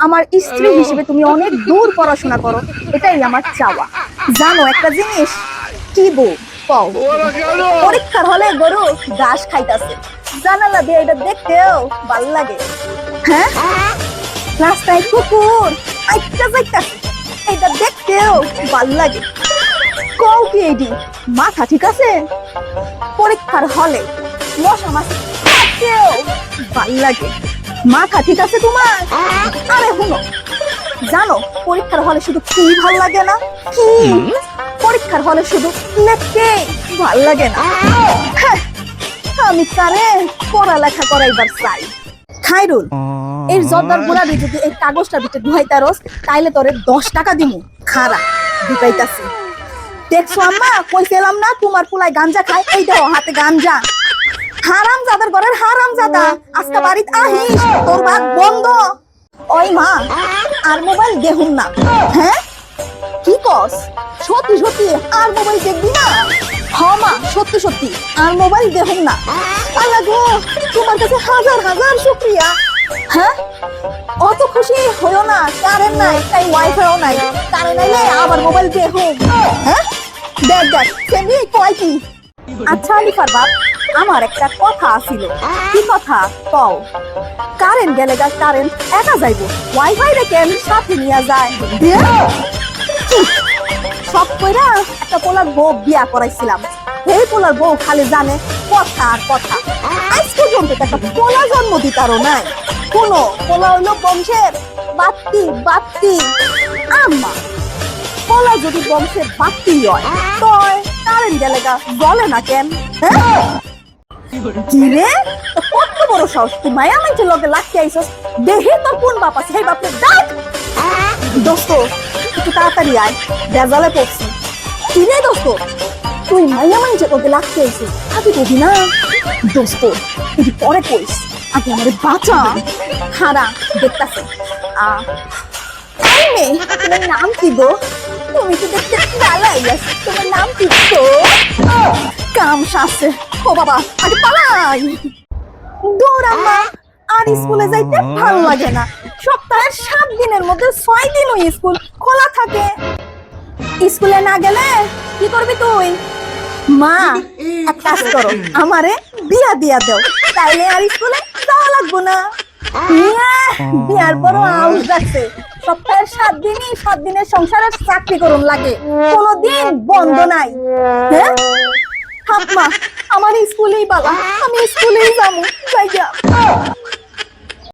আমার স্ত্রী হিসেবে তুমি অনেক দূর পড়াশোনা করো, এটাই আমার চাওয়া। জানো একটা জিনিস কি বউ কও, পরীক্ষার হলে গরু ঘাস খাইতাছে, জানালা দিয়ে এটা দেখতেও ভাল লাগে। হ্যাঁ, রাস্তায় কুকুর আইটা যাইতাছে, এটা দেখতেও ভাল লাগে। কও কি এডি মাথা ঠিক আছে? পরীক্ষার হলে মশা মাছি দেখতেও ভাল লাগে, মাথা ঠিক আছে তোমার? আরে শুনো, জানো পরীক্ষার হলে শুধু কি ভাল লাগে না? কি পরীক্ষার হলে শুধু লেখতে ভাল লাগে না? হ্যাঁ, আমি কারে পড়ালেখা করাইবার চাই। খাইরুল, এর জর্দার গুড়াবি যদি এই কাগজটার ভিতরে ঢুকাইতারস তাইলে তোরে 10 টাকা দিমু। খারা ঢুকাইতাছি। দেখছো আম্মা, কইছিলাম না তোমার পোলায় গাঞ্জা খায়, এই দাও হাতে গাঞ্জা। হারাম জাদার ঘরের হারাম জাদা, আজকে বাড়িতে আহিস তোর ভাত বন্ধ। ওই মা, আর মোবাইল দেখুন না। হ্যাঁ, কি কস? সত্যি সত্যি আর মোবাইল দেখবি না? হ মা, সত্যি সত্যি আর মোবাইল দেখুন না। আল্লাহ গো, তোমার কাছে হাজার হাজার শুকরিয়া। হ্যাঁ, অত খুশি হলো না, কারেন্ট নাই তাই ওয়াইফাইও নাই, কারেন্ট নাইলে আবার মোবাইল দেখুন। হ্যাঁ, দেখ দেখ ফ্রেন্ডি কয় কি। আচ্ছা আলিফার বাপ, আমার একটা কথা আছিল। কি কথা কও? কারেন্ট গেলে গা কারেন্ট একা যাইব, ওয়াইফাই রে কেন সাথে নিয়ে যায়? সব কইরা একটা পোলার বউ বিয়া করাইছিলাম, এই পোলার বউ খালি জানে কথা আর কথা। আজ পর্যন্ত একটা পোলা জন্ম দিতারও নাই। কোনো পোলা হইলো বংশের বাত্তি বাত্তি। আম্মা, পোলা যদি বংশের বাত্তি হয় তয় কারেন্ট গেলে গা জ্বলে না কেন? হ্যাঁ, কি রে কত বড় সাহস, তুই মায়া মাইছে লগে লাগতে আইছস, দেহে তোর কোন বাপ আছে, সেই বাপের ডাক। দোস্ত একটু তাড়াতাড়ি আয়, বেজালে পড়ছি। কি রে দোস্ত, তুই মায়া মাইছে লগে লাগতে আইছস, আগে কবি না। দোস্ত তুই পরে কইস, আগে আমারে বাঁচা। খারা দেখতাছে। এই মেয়ে, তোমার নাম কি গো? তুমি কি দেখতে ভালাই আছো, তোমার নাম কি গো? কাম শাসে। ও বাবা, আগে পালাই। দৌড়াম্মা, আর স্কুলে যাইতে ভালো লাগে না। সপ্তাহের 7 দিনের মধ্যে 6 দিন ওই স্কুল খোলা থাকে। স্কুলে না গেলে কি করবি তুই? মা, এক কাজ করো, আমারে বিয়া দিয়া দাও, তাইলে আর স্কুলে যাওয়া লাগবো না। বিয়ার পরও আউস যাচ্ছে, সপ্তাহের 7 দিনই 7 দিনের সংসারের চাকরি করুন লাগে, কোনোদিন বন্ধ নাই। হ্যাঁ, থাক মা, আমার স্কুলেই বালা, আমি স্কুলেই যাবো, যাই যা।